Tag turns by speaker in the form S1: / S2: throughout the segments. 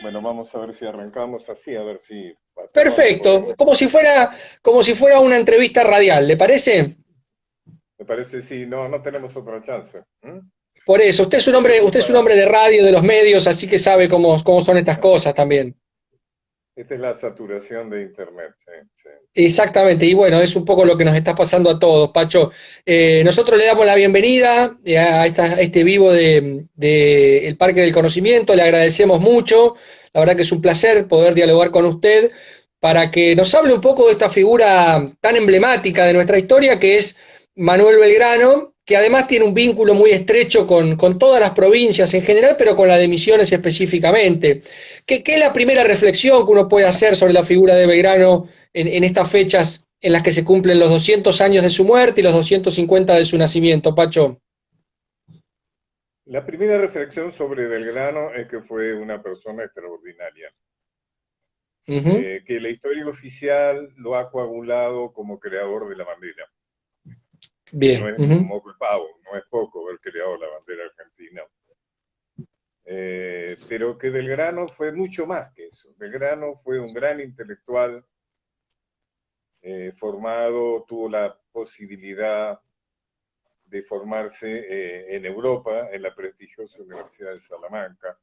S1: Bueno, vamos a ver si arrancamos así, a ver si hasta cuándo
S2: Perfecto,
S1: podemos.
S2: como si fuera una entrevista radial, ¿le parece?
S1: Me parece si no, no tenemos otra chance.
S2: Por eso,
S1: Este es un
S2: usted es un hombre de radio, de los medios, así que sabe cómo son estas cosas también.
S1: esta es la saturación de Internet, sí, sí.
S2: Exactamente, y bueno, es un poco lo que nos está pasando a todos, Pacho. Nosotros le damos la bienvenida a este vivo de el Parque del Conocimiento, le agradecemos mucho, la verdad que es un placer poder dialogar con usted para que nos hable un poco de esta figura tan emblemática de nuestra historia que es Manuel Belgrano, que además tiene un vínculo muy estrecho con todas las provincias en general, pero con la de Misiones específicamente. ¿Qué es la primera reflexión que uno puede hacer sobre la figura de Belgrano en estas fechas en las que se cumplen los 200 años de su muerte y los 250 de su nacimiento, Pacho?
S1: La primera reflexión sobre Belgrano es que fue una persona extraordinaria,
S2: Uh -huh.
S1: que la historia oficial lo ha coagulado como creador de la bandera, que no
S2: Bien.
S1: es
S2: Uh -huh.
S1: moco de pavo, no es poco haber creado la bandera argentina. Pero que Belgrano fue mucho más que eso. Belgrano fue un gran intelectual formado, tuvo la posibilidad de formarse en Europa, en la prestigiosa Universidad de Salamanca,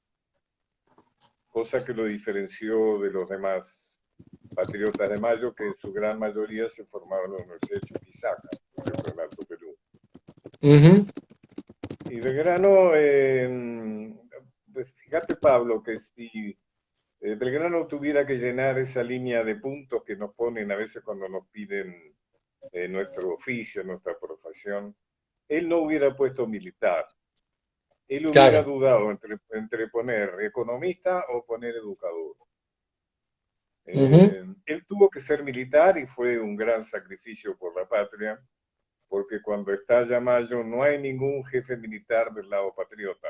S1: cosa que lo diferenció de los demás patriotas de Mayo, que en su gran mayoría se formaron en la Universidad de Chuquisaca, por ejemplo, en Alto Perú.
S2: Uh -huh.
S1: Y Belgrano, fíjate Pablo, que si Belgrano tuviera que llenar esa línea de puntos que nos ponen a veces cuando nos piden nuestro oficio, nuestra profesión, él no hubiera puesto militar. Él hubiera
S2: Claro.
S1: dudado entre poner economista o poner educador.
S2: Uh -huh.
S1: Él tuvo que ser militar y fue un gran sacrificio por la patria, porque cuando estalla Mayo no hay ningún jefe militar del lado patriota.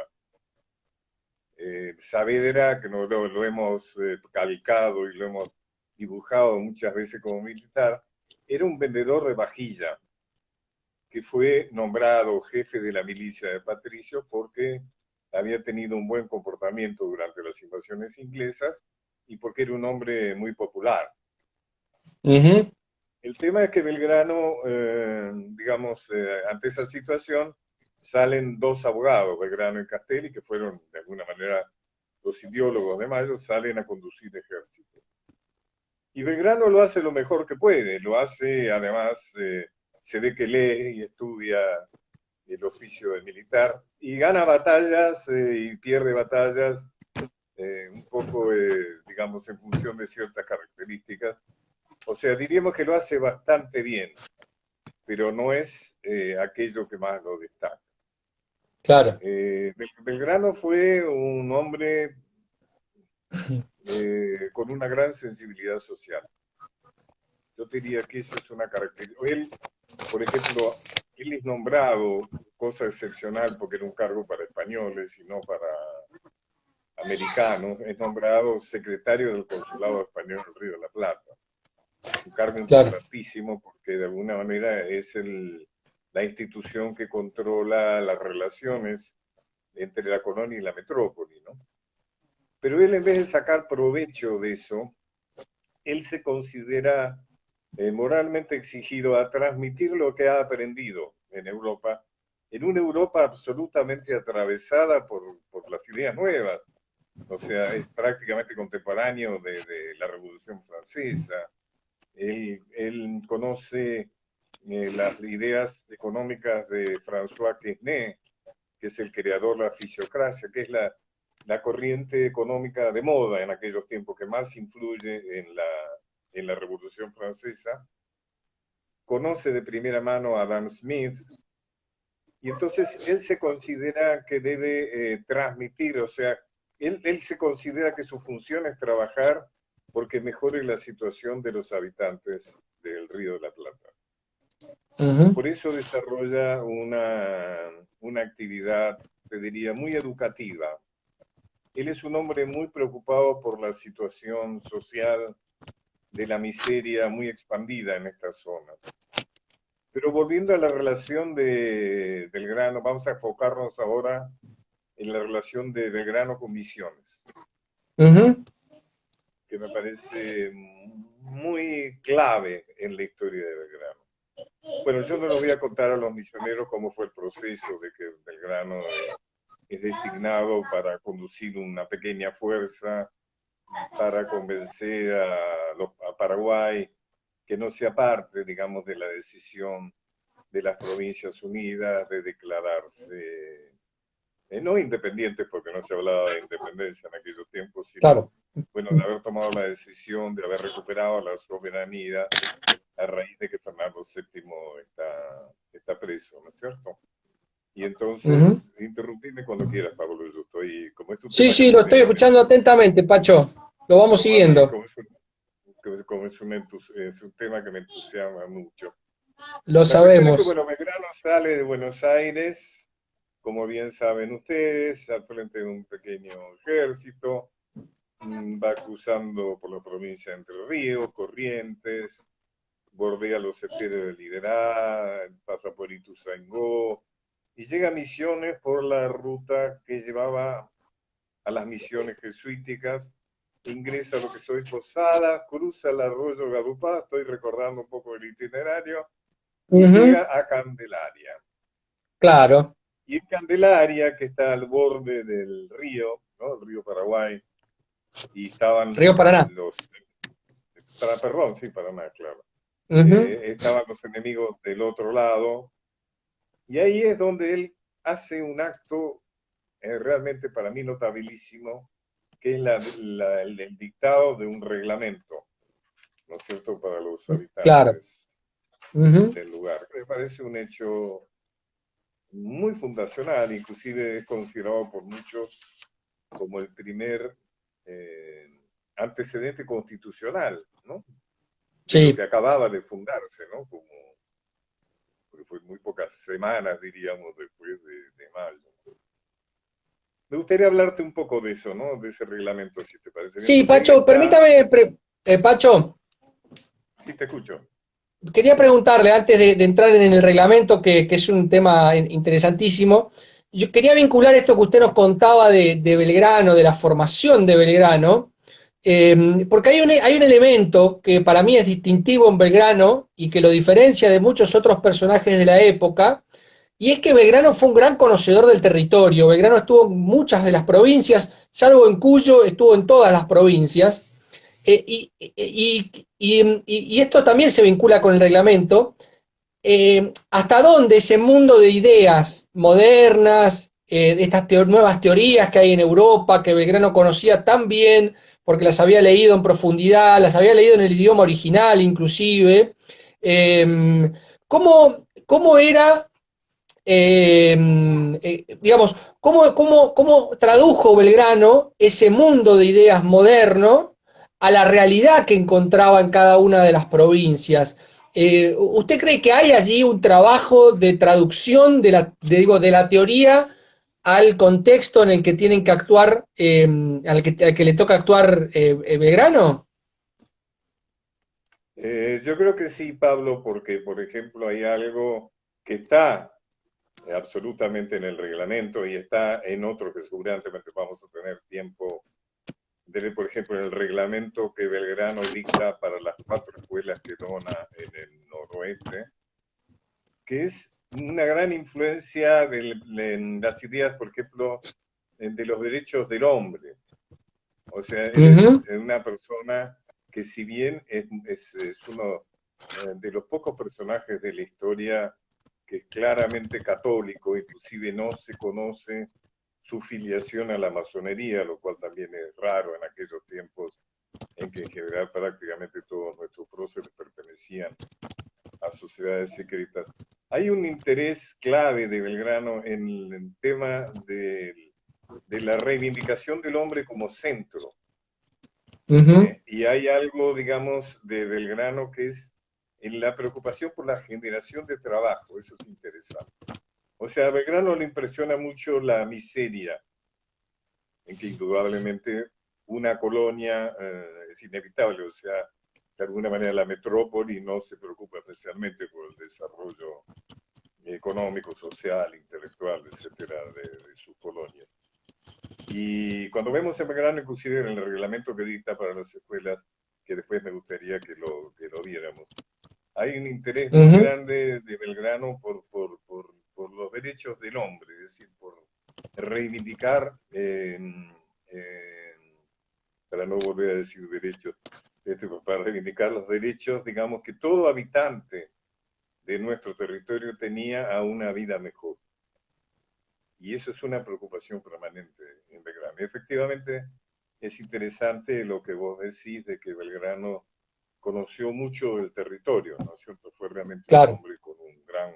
S1: Saavedra, que no, lo hemos calcado y lo hemos dibujado muchas veces como militar, era un vendedor de vajilla, que fue nombrado jefe de la milicia de Patricio porque había tenido un buen comportamiento durante las invasiones inglesas y porque era un hombre muy popular.
S2: Uh -huh.
S1: El tema es que Belgrano, digamos, ante esa situación, salen dos abogados, Belgrano y Castelli, que fueron de alguna manera los ideólogos de Mayo, salen a conducir ejército. Y Belgrano lo hace lo mejor que puede, lo hace además, se ve que lee y estudia el oficio de militar y gana batallas y pierde batallas un poco, digamos, en función de ciertas características. O sea, diríamos que lo hace bastante bien, pero no es aquello que más lo destaca.
S2: Claro.
S1: Belgrano fue un hombre con una gran sensibilidad social. Yo diría que eso es una característica. Él, por ejemplo, él es nombrado, cosa excepcional porque era un cargo para españoles y no para americanos, es nombrado secretario del Consulado Español en Río de la Plata. Un cargo
S2: Claro.
S1: importantísimo porque de alguna manera es la institución que controla las relaciones entre la colonia y la metrópoli, ¿no? Pero él, en vez de sacar provecho de eso, él se considera moralmente exigido a transmitir lo que ha aprendido en Europa, en una Europa absolutamente atravesada por las ideas nuevas. O sea, es prácticamente contemporáneo de la Revolución Francesa. Él conoce las ideas económicas de François Quesnay, que es el creador de la fisiocracia, que es la corriente económica de moda en aquellos tiempos que más influye en la Revolución Francesa. Conoce de primera mano a Adam Smith, y entonces él se considera que debe transmitir, o sea, él se considera que su función es trabajar porque mejore la situación de los habitantes del Río de la Plata.
S2: Uh -huh.
S1: Por eso desarrolla una actividad, te diría, muy educativa. Él es un hombre muy preocupado por la situación social de la miseria muy expandida en estas zonas. Pero volviendo a la relación de Belgrano, vamos a enfocarnos ahora en la relación de Belgrano con Misiones.
S2: Ujú.
S1: que me parece muy clave en la historia de Belgrano. Bueno, yo no les voy a contar a los misioneros cómo fue el proceso de que Belgrano es designado para conducir una pequeña fuerza para convencer a Paraguay que no sea parte, digamos, de la decisión de las Provincias Unidas de declararse no independientes, porque no se hablaba de independencia en aquellos tiempos, sino,
S2: Claro.
S1: bueno, de haber tomado la decisión de haber recuperado la soberanía a raíz de que Fernando VII está preso, ¿no es cierto? Y
S2: Ujú.
S1: entonces, interrumpime cuando quieras, Pablo, yo estoy, como es un
S2: Sí,
S1: tema que
S2: sí, lo estoy
S1: me
S2: escuchando atentamente, Pacho. Lo vamos
S1: como a mí,
S2: siguiendo.
S1: como es un tema que me entusiasma mucho.
S2: Lo
S1: La cuestión es que,
S2: sabemos.
S1: bueno, Belgrano sale de Buenos Aires, como bien saben ustedes, al frente de un pequeño ejército, va cruzando por la provincia de Entre Ríos, Corrientes, bordea los esteros de Liberá, pasa por Ituzaingó, y llega a Misiones por la ruta que llevaba a las misiones jesuíticas, ingresa a lo que soy Posada, cruza el arroyo Garupá, estoy recordando un poco el itinerario, y
S2: Ujú.
S1: llega a Candelaria.
S2: Claro.
S1: Y en Candelaria, que está al borde del río, ¿no? El río Paraguay, y estaban
S2: Río Paraná.
S1: perdón, sí, Paraná, claro.
S2: Ujú.
S1: Estaban los enemigos del otro lado, y ahí es donde él hace un acto realmente para mí notabilísimo, que es el dictado de un reglamento, ¿no es cierto?, para los
S2: Claro.
S1: habitantes
S2: Ujú.
S1: del lugar. Me parece un hecho muy fundacional, inclusive es considerado por muchos como el primer eh, antecedente constitucional, ¿no? De lo
S2: Sí.
S1: que acababa de fundarse, ¿no? Como, porque fue muy pocas semanas, diríamos, después de mayo. Me gustaría hablarte un poco de eso, ¿no? De ese reglamento, si te parece bien,
S2: Sí,
S1: porque ahí
S2: Pacho,
S1: está,
S2: permítame, Pacho,
S1: sí te escucho.
S2: quería preguntarle antes de entrar en el reglamento, que es un tema interesantísimo. Yo quería vincular esto que usted nos contaba de Belgrano, de la formación de Belgrano, porque hay un elemento que para mí es distintivo en Belgrano y que lo diferencia de muchos otros personajes de la época, y es que Belgrano fue un gran conocedor del territorio. Belgrano estuvo en muchas de las provincias, salvo en Cuyo, estuvo en todas las provincias. Y esto también se vincula con el reglamento. ¿Hasta dónde ese mundo de ideas modernas, de estas nuevas teorías que hay en Europa, que Belgrano conocía tan bien, porque las había leído en profundidad, las había leído en el idioma original inclusive? ¿Cómo era digamos, cómo tradujo Belgrano ese mundo de ideas moderno a la realidad que encontraba en cada una de las provincias? ¿Usted cree que hay allí un trabajo de traducción de la teoría al contexto en el que tienen que actuar, al que le toca actuar Belgrano?
S1: Yo creo que sí, Pablo, porque, por ejemplo, hay algo que está absolutamente en el reglamento y está en otro que seguramente vamos a tener tiempo de ver, por ejemplo, en el reglamento que Belgrano dicta para las 4 escuelas que dona en el noroeste, que es una gran influencia en las ideas, por ejemplo, de los derechos del hombre. O sea, él es
S2: Ujú.
S1: una persona que si bien es uno de los pocos personajes de la historia que es claramente católico, inclusive no se conoce su filiación a la masonería, lo cual también es raro en aquellos tiempos en que en general prácticamente todos nuestros próceres pertenecían a sociedades secretas. Hay un interés clave de Belgrano en el tema de la reivindicación del hombre como centro.
S2: Ujú.
S1: Y hay algo, digamos, de Belgrano que es en la preocupación por la generación de trabajo, eso es interesante. O sea, a Belgrano le impresiona mucho la miseria, en que indudablemente una colonia es inevitable, o sea, de alguna manera la metrópoli no se preocupa especialmente por el desarrollo económico, social, intelectual, etcétera, de sus colonias. Y cuando vemos en Belgrano, inclusive en el reglamento que dicta para las escuelas, que después me gustaría que lo viéramos, hay un interés muy
S2: Ujú.
S1: grande de Belgrano por los derechos del hombre, es decir, por reivindicar, para no volver a decir derechos, para reivindicar los derechos, digamos, que todo habitante de nuestro territorio tenía a una vida mejor. Y eso es una preocupación permanente en Belgrano. Y efectivamente es interesante lo que vos decís de que Belgrano conoció mucho el territorio, ¿no es cierto? Fue realmente un
S2: Claro.
S1: hombre con un gran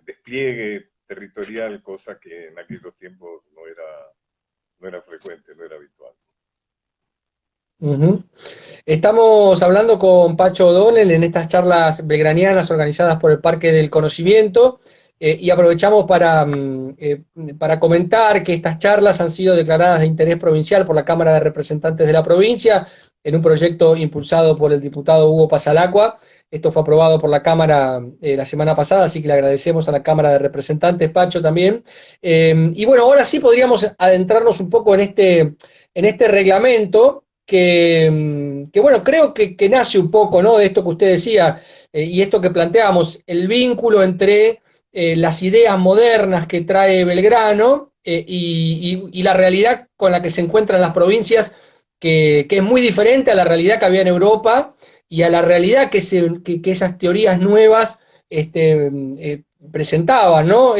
S1: despliegue territorial, cosa que en aquellos tiempos no era frecuente, no era habitual.
S2: Ujú. Estamos hablando con Pacho O'Donnell en estas charlas belgranianas organizadas por el Parque del Conocimiento, y aprovechamos para comentar que estas charlas han sido declaradas de interés provincial por la Cámara de Representantes de la provincia en un proyecto impulsado por el diputado Hugo Pasalacqua. Esto fue aprobado por la Cámara la semana pasada, así que le agradecemos a la Cámara de Representantes, Pacho, también. Y bueno, ahora sí podríamos adentrarnos un poco en este reglamento que bueno, creo que nace un poco, ¿no?, de esto que usted decía, y esto que planteábamos, el vínculo entre las ideas modernas que trae Belgrano, y la realidad con la que se encuentran las provincias, que es muy diferente a la realidad que había en Europa y a la realidad que esas teorías nuevas presentaban, ¿no?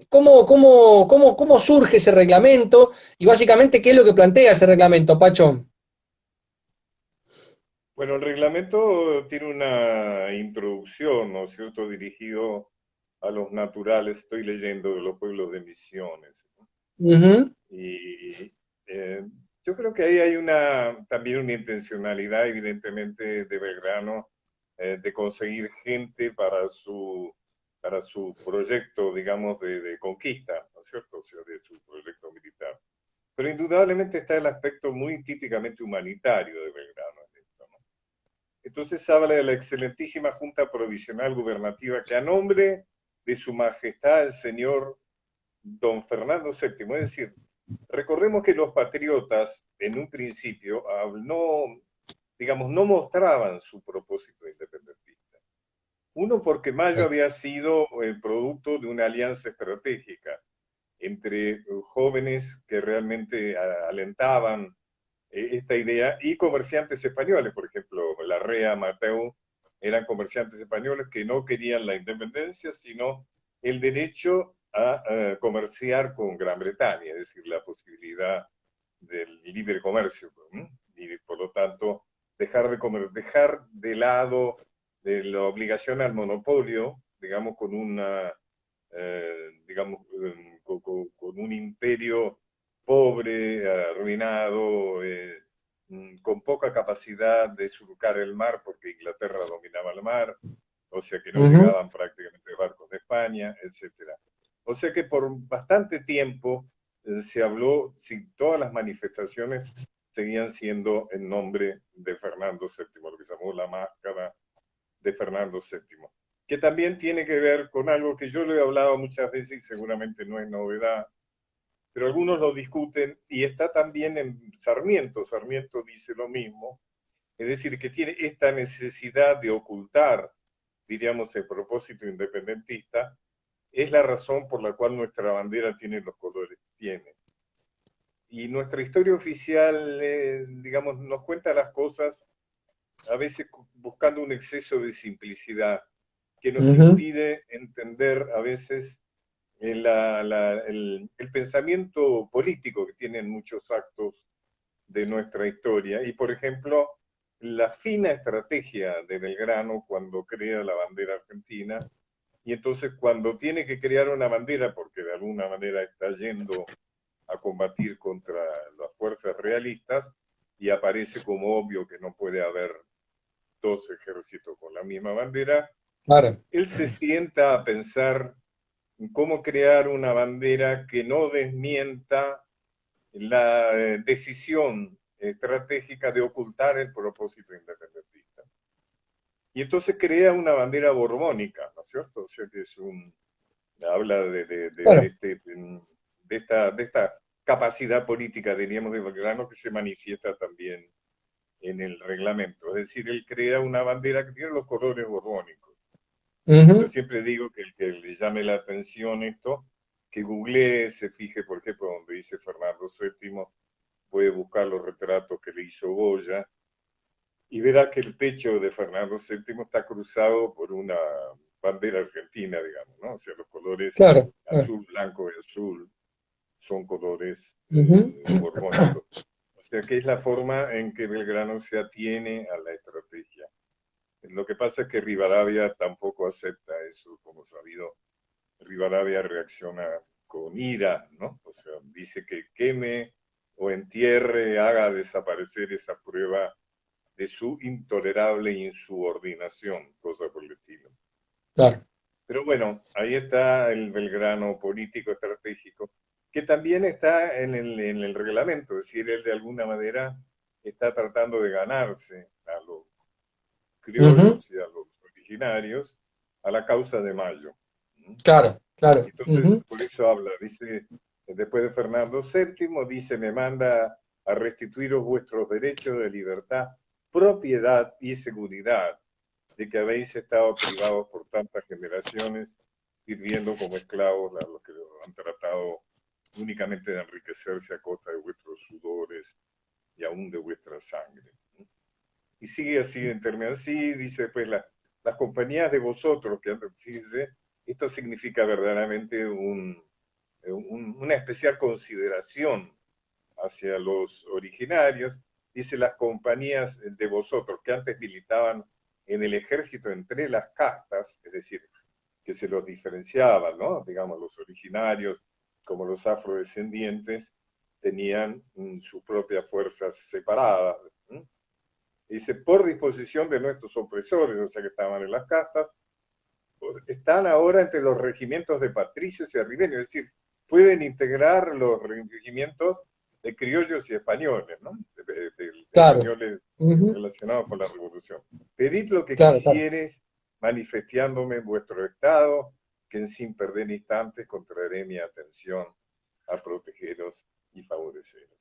S2: ¿Cómo surge ese reglamento? Y básicamente, ¿qué es lo que plantea ese reglamento, Pacho?
S1: Bueno, el reglamento tiene una introducción, ¿no es cierto?, dirigido a los naturales, estoy leyendo de los pueblos de Misiones, ¿no?
S2: Ujú.
S1: Y eh, yo creo que ahí hay también una intencionalidad, evidentemente, de Belgrano, de conseguir gente para su proyecto, digamos, de conquista, ¿no es cierto? O sea, de su proyecto militar. Pero indudablemente está el aspecto muy típicamente humanitario de Belgrano en esto, ¿no? Entonces habla de la excelentísima Junta Provisional Gubernativa que a nombre de su majestad el señor don Fernando VII, es decir, recordemos que los patriotas en un principio no, digamos, no mostraban su propósito independentista. Uno, porque Mayo había sido el producto de una alianza estratégica entre jóvenes que realmente alentaban esta idea y comerciantes españoles, por ejemplo, Larrea, Mateu, eran comerciantes españoles que no querían la independencia, sino el derecho a comerciar con Gran Bretaña, es decir, la posibilidad del libre comercio, ¿no? Y por lo tanto dejar de lado de la obligación al monopolio, digamos, con una, digamos, con un imperio pobre, arruinado, con poca capacidad de surcar el mar, porque Inglaterra dominaba el mar, o sea que no
S2: Ujú.
S1: llegaban prácticamente barcos de España, etcétera. O sea que por bastante tiempo se habló, si todas las manifestaciones seguían siendo en nombre de Fernando VII, lo que se llamó la máscara de Fernando VII, que también tiene que ver con algo que yo le he hablado muchas veces y seguramente no es novedad, pero algunos lo discuten y está también en Sarmiento. Sarmiento dice lo mismo, es decir, que tiene esta necesidad de ocultar, diríamos, el propósito independentista, es la razón por la cual nuestra bandera tiene los colores que tiene. Y nuestra historia oficial, digamos, nos cuenta las cosas a veces buscando un exceso de simplicidad que nos
S2: Ujú.
S1: impide entender a veces el pensamiento político que tienen muchos actos de nuestra historia. Y, por ejemplo, la fina estrategia de Belgrano cuando crea la bandera argentina, y entonces cuando tiene que crear una bandera, porque de alguna manera está yendo a combatir contra las fuerzas realistas, y aparece como obvio que no puede haber dos ejércitos con la misma bandera,
S2: Claro.
S1: él se sienta a pensar cómo crear una bandera que no desmienta la decisión estratégica de ocultar el propósito independentista. Y entonces crea una bandera borbónica, ¿no es cierto? O sea que habla
S2: Claro.
S1: de esta capacidad política, diríamos, de Belgrano, que se manifiesta también en el reglamento. Es decir, él crea una bandera que tiene los colores borbónicos. Yo siempre digo que el que le llame la atención esto, que googlee, se fije, por ejemplo, donde dice Fernando VII, puede buscar los retratos que le hizo Goya, y verá que el pecho de Fernando VII está cruzado por una bandera argentina, digamos, ¿no? O sea, los colores
S2: Claro.
S1: azul, blanco y azul son colores
S2: Ujú.
S1: borbónicos. O sea, que es la forma en que Belgrano se atiene a la estrategia. Lo que pasa es que Rivadavia tampoco acepta eso, como sabido. Rivadavia reacciona con ira, ¿no? O sea, dice que queme o entierre, haga desaparecer esa prueba de su intolerable insubordinación, cosa por el estilo.
S2: Claro.
S1: Pero bueno, ahí está el Belgrano político estratégico, que también está en el reglamento, es decir, él de alguna manera está tratando de ganarse a los
S2: Ujú.
S1: criollos y a los originarios a la causa de Mayo.
S2: Claro, claro.
S1: Entonces,
S2: Ujú.
S1: por eso habla, dice, después de Fernando VII, dice, me manda a restituiros vuestros derechos de libertad, propiedad y seguridad, de que habéis estado privados por tantas generaciones, sirviendo como esclavos a los que han tratado únicamente de enriquecerse a costa de vuestros sudores y aún de vuestra sangre. Y sigue así en términos así, dice pues las compañías de vosotros, que fíjense, esto significa verdaderamente una especial consideración hacia los originarios, dice las compañías de vosotros que antes militaban en el ejército entre las castas, es decir, que se los diferenciaban, ¿no? Digamos, los originarios como los afrodescendientes tenían sus propias fuerzas separadas. Dice, por disposición de nuestros opresores, o sea que estaban en las castas, pues, están ahora entre los regimientos de patricios y arribeños, es decir, pueden integrar los regimientos de criollos y españoles, ¿no? De
S2: Claro.
S1: españoles
S2: Ujú.
S1: relacionados con la revolución. Pedid lo que
S2: Claro, claro.
S1: quisieres, manifestándome en vuestro estado, que en sin perder instantes contraeré mi atención a protegeros y favoreceros.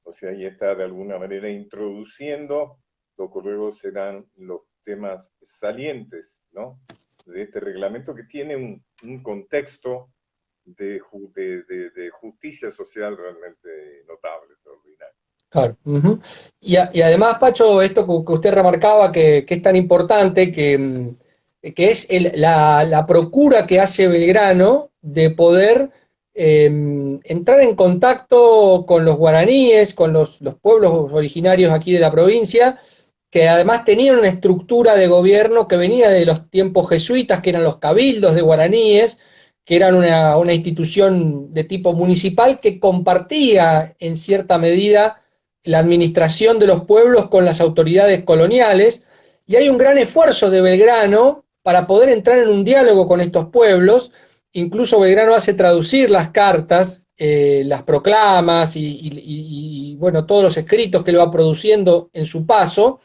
S1: O sea, ahí está de alguna manera introduciendo lo que luego serán los temas salientes, ¿no? De este reglamento que tiene un contexto de justicia social realmente notable, extraordinario.
S2: Claro. Ujú. Y además, Pacho, esto que usted remarcaba que es tan importante, que es la procura que hace Belgrano de poder entrar en contacto con los guaraníes, con los pueblos originarios aquí de la provincia, que además tenían una estructura de gobierno que venía de los tiempos jesuitas, que eran los cabildos de guaraníes, que eran una institución de tipo municipal que compartía en cierta medida la administración de los pueblos con las autoridades coloniales, y hay un gran esfuerzo de Belgrano para poder entrar en un diálogo con estos pueblos. Incluso Belgrano hace traducir las cartas, las proclamas bueno, todos los escritos que él va produciendo en su paso,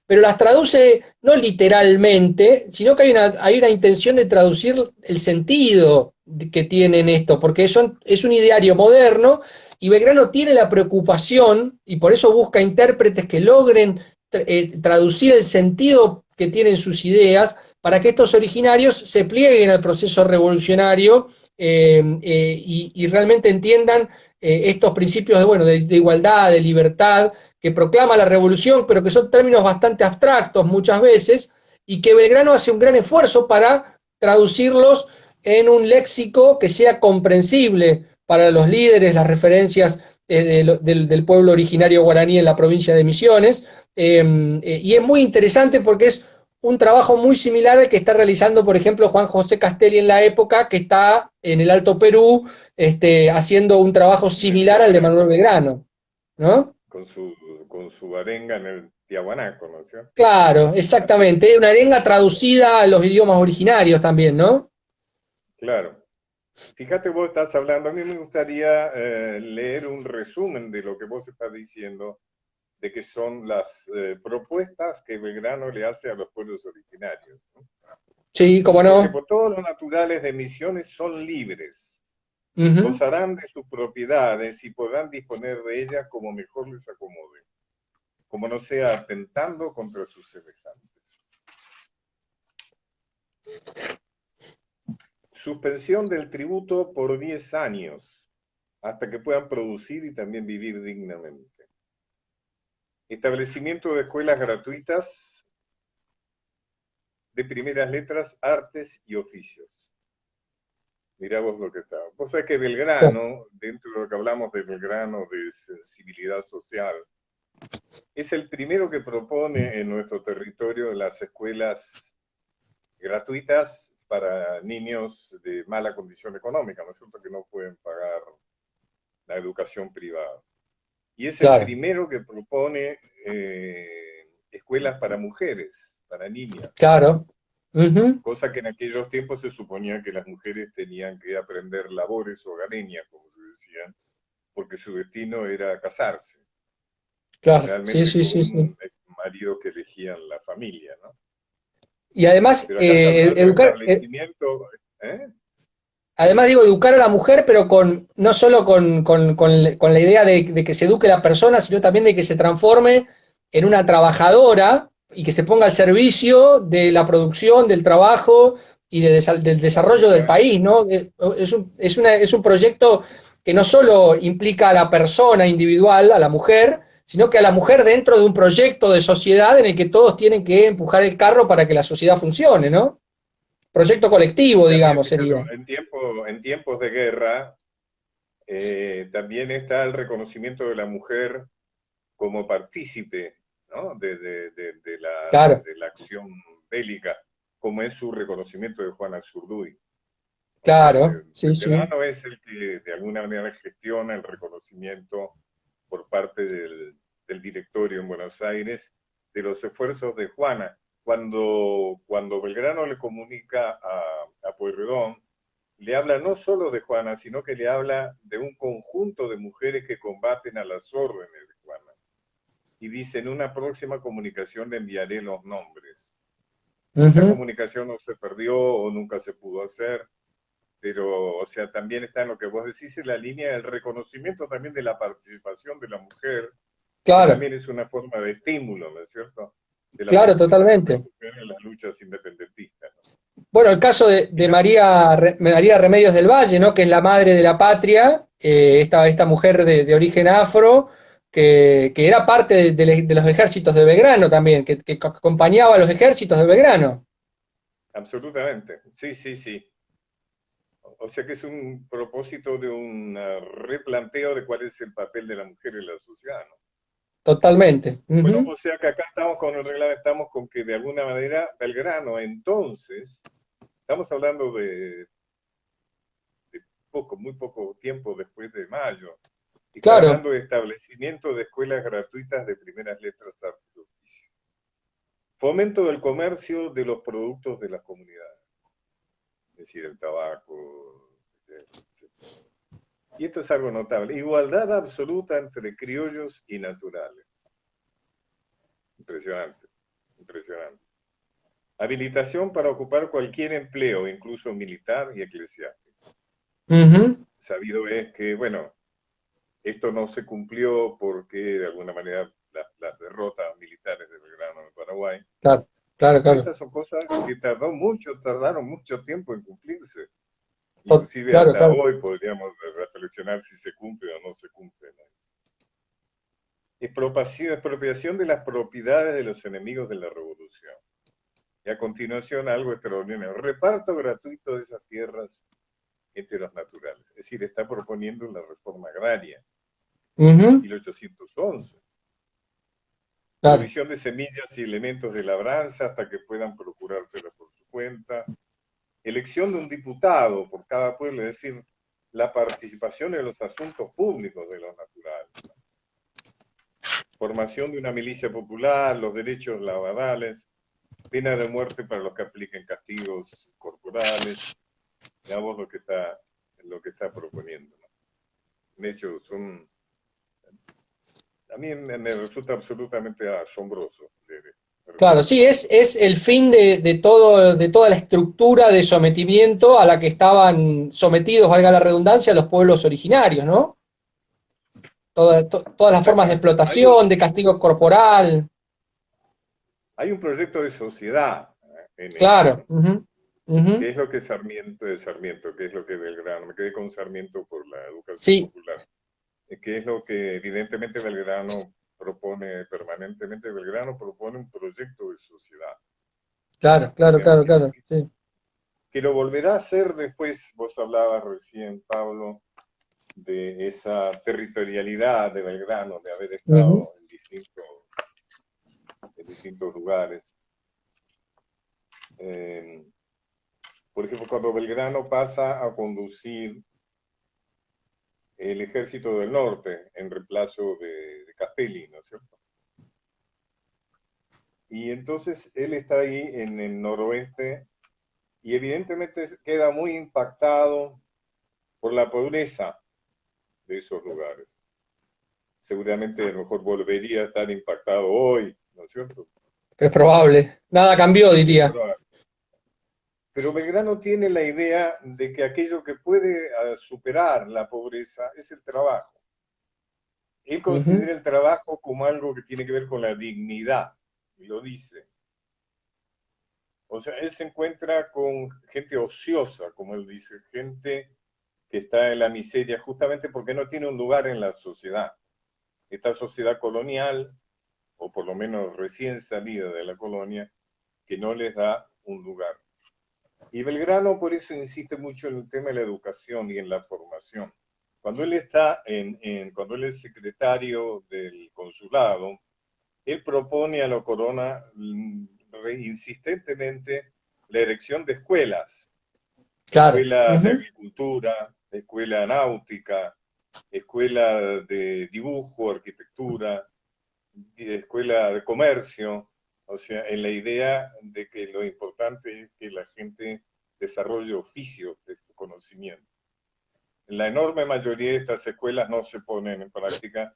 S2: pero las traduce no literalmente, sino que hay una intención de traducir el sentido que tienen esto, porque es un ideario moderno y Belgrano tiene la preocupación, y por eso busca intérpretes que logren traducir el sentido que tienen sus ideas para que estos originarios se plieguen al proceso revolucionario y realmente entiendan estos principios de igualdad, de libertad, que proclama la revolución, pero que son términos bastante abstractos muchas veces, y que Belgrano hace un gran esfuerzo para traducirlos en un léxico que sea comprensible para los líderes, las referencias del pueblo originario guaraní en la provincia de Misiones, y es muy interesante porque es un trabajo muy similar al que está realizando, por ejemplo, Juan José Castelli en la época, que está en el Alto Perú, haciendo un trabajo similar al de Manuel Belgrano, ¿no?
S1: Con su arenga en el Tiahuanaco, ¿no es cierto?
S2: Claro,
S1: Así es,
S2: exactamente. Una arenga traducida a los idiomas originarios también, ¿no?
S1: claro. Fíjate, vos estás hablando, a mí me gustaría leer un resumen de lo que vos estás diciendo, de que son las propuestas que Belgrano le hace a los pueblos originarios, ¿no?
S2: Sí, cómo
S1: Dice, por
S2: no.
S1: ejemplo, todos los naturales de Misiones son libres,
S2: Ujú.
S1: gozarán de sus propiedades y podrán disponer de ellas como mejor les acomode, como no sea atentando contra sus semejantes. Suspensión del tributo por 10 años, hasta que puedan producir y también vivir dignamente. Establecimiento de escuelas gratuitas de primeras letras, artes y oficios. Mirá vos lo que está. Vos sabés que Belgrano, dentro de lo que hablamos de Belgrano, de sensibilidad social, es el primero que propone en nuestro territorio las escuelas gratuitas para niños de mala condición económica, ¿no es cierto? Que no pueden pagar la educación privada. Y es el
S2: Claro,
S1: primero que propone escuelas para mujeres, para niñas,
S2: claro. Ujú.
S1: cosa que en aquellos tiempos se suponía que las mujeres tenían que aprender labores hogareñas, como se decía, porque su destino era casarse,
S2: Claro, sí,
S1: generalmente
S2: sí,
S1: con
S2: sí, sí.
S1: un marido que elegían la familia, ¿no?
S2: Y además,
S1: Pero acá está hablando de
S2: educar,
S1: establecimiento, ¿eh?
S2: además digo, educar a la mujer, pero con, no solo con la idea de que se eduque la persona, sino también de que se transforme en una trabajadora y que se ponga al servicio de la producción, del trabajo y del desarrollo del
S1: Absolutamente.
S2: país, ¿no? Es un proyecto que no solo implica a la persona individual, a la mujer, sino que a la mujer dentro de un proyecto de sociedad en el que todos tienen que empujar el carro para que la sociedad funcione, ¿no? Proyecto
S1: Y
S2: colectivo,
S1: también,
S2: digamos,
S1: fíjate,
S2: sería.
S1: en tiempos de guerra, también está el reconocimiento de la mujer como partícipe, ¿no?
S2: Claro.
S1: de la acción bélica, como es su reconocimiento de Juana Zurduy. O sea,
S2: Claro, sí, sí,
S1: Belgrano es el que de alguna manera gestiona el reconocimiento por parte del directorio en Buenos Aires de los esfuerzos de Juana. Cuando Belgrano le comunica a Pueyrredón, le habla no solo de Juana, sino que le habla de un conjunto de mujeres que combaten a las órdenes de Juana. Y dice, en una próxima comunicación le enviaré los nombres. Esa
S2: ujú,
S1: comunicación no se perdió o nunca se pudo hacer, pero, o sea, también está en lo que vos decís, en la línea del reconocimiento también de la participación de la mujer, que
S2: claro,
S1: también es una forma de estímulo, ¿no es cierto? De la
S2: claro,
S1: participación de la
S2: totalmente.
S1: mujer en las luchas independentistas, ¿no?
S2: Bueno, el caso de
S1: Mira,
S2: María Remedios del Valle, ¿no? Que es la madre de la patria, esta mujer de origen afro, que era parte de los ejércitos de Belgrano también, que acompañaba a los ejércitos de Belgrano.
S1: absolutamente, sí, sí, sí. O sea que es un propósito de un replanteo de cuál es el papel de la mujer en la sociedad, ¿no?
S2: Totalmente.
S1: Bueno,
S2: Ujú.
S1: o sea que acá estamos con el reglamento, estamos con que de alguna manera Belgrano entonces, estamos hablando de poco, muy poco tiempo después de mayo, está
S2: Claro,
S1: hablando de establecimiento de escuelas gratuitas de primeras letras artes y oficios. Fomento del comercio de los productos de las comunidades, es decir, el tabaco, etc. Y esto es algo notable. Igualdad absoluta entre criollos y naturales. Impresionante, impresionante. Habilitación para ocupar cualquier empleo, incluso militar y eclesiástico.
S2: ujú,
S1: Sabido es que, bueno, esto no se cumplió porque de alguna manera las derrotas militares de Belgrano en Paraguay,
S2: claro, claro,
S1: pero
S2: claro,
S1: estas son cosas que tardaron mucho tiempo en cumplirse. Inclusive
S2: claro,
S1: hasta
S2: claro.
S1: hoy podríamos reflexionar si se cumple o no se cumple, ¿no? Expropiación de las propiedades de los enemigos de la revolución. Y a continuación algo extraordinario, reparto gratuito de esas tierras entre los naturales. Es decir, está proponiendo una reforma agraria,
S2: Ujú,
S1: 1811.
S2: claro.
S1: Provisión de semillas y elementos de labranza hasta que puedan procurárselas por su cuenta. Elección de un diputado por cada pueblo, es decir, la participación en los asuntos públicos de los naturales. Formación de una milicia popular, los derechos laborales, pena de muerte para los que apliquen castigos corporales. Veamos lo que está proponiendo, ¿no? De hecho, a mí me resulta absolutamente asombroso leer esto.
S2: Claro, sí, es el fin de todo, de toda la estructura de sometimiento a la que estaban sometidos, valga la redundancia, los pueblos originarios, ¿no? Todas las formas de
S1: Exactamente.
S2: explotación, de castigo corporal,
S1: Hay un proyecto de sociedad en esto,
S2: claro.
S1: ¿no?
S2: Ujú, ujú,
S1: ¿Qué es lo que Sarmiento? ¿Qué es lo que Belgrano? Me quedé con Sarmiento por la educación
S2: sí,
S1: popular. ¿Qué es lo que evidentemente Belgrano propone permanentemente? Belgrano propone un proyecto de sociedad,
S2: claro, claro, claro,
S1: digamos,
S2: claro. Sí.
S1: que lo volverá a hacer después. Vos hablabas recién, Pablo, de esa territorialidad de Belgrano, de haber
S2: Ujú,
S1: estado en distintos lugares. Eh, por ejemplo, cuando Belgrano pasa a conducir el ejército del norte en reemplazo de Castelli, ¿no es cierto? Y entonces él está ahí en el noroeste y evidentemente queda muy impactado por la pobreza de esos lugares. Seguramente a lo mejor volvería a estar impactado hoy, ¿no es cierto?
S2: es probable. Nada cambió,
S1: Es
S2: diría.
S1: probable. Pero Belgrano tiene la idea de que aquello que puede superar la pobreza es el trabajo. Él
S2: Ujú,
S1: considera el trabajo como algo que tiene que ver con la dignidad, y lo dice. O sea, él se encuentra con gente ociosa, como él dice, gente que está en la miseria justamente porque no tiene un lugar en la sociedad. Esta sociedad colonial, o por lo menos recién salida de la colonia, que no les da un lugar. Y Belgrano por eso insiste mucho en el tema de la educación y en la formación. Cuando él cuando él es secretario del consulado, él propone a la corona insistentemente la erección de escuelas,
S2: claro.
S1: escuela de
S2: Ujú,
S1: agricultura, escuela náutica, escuela de dibujo, arquitectura, escuela de comercio, o sea, en la idea de que lo importante es que la gente desarrolle oficios de conocimiento. La enorme mayoría de estas escuelas no se ponen en práctica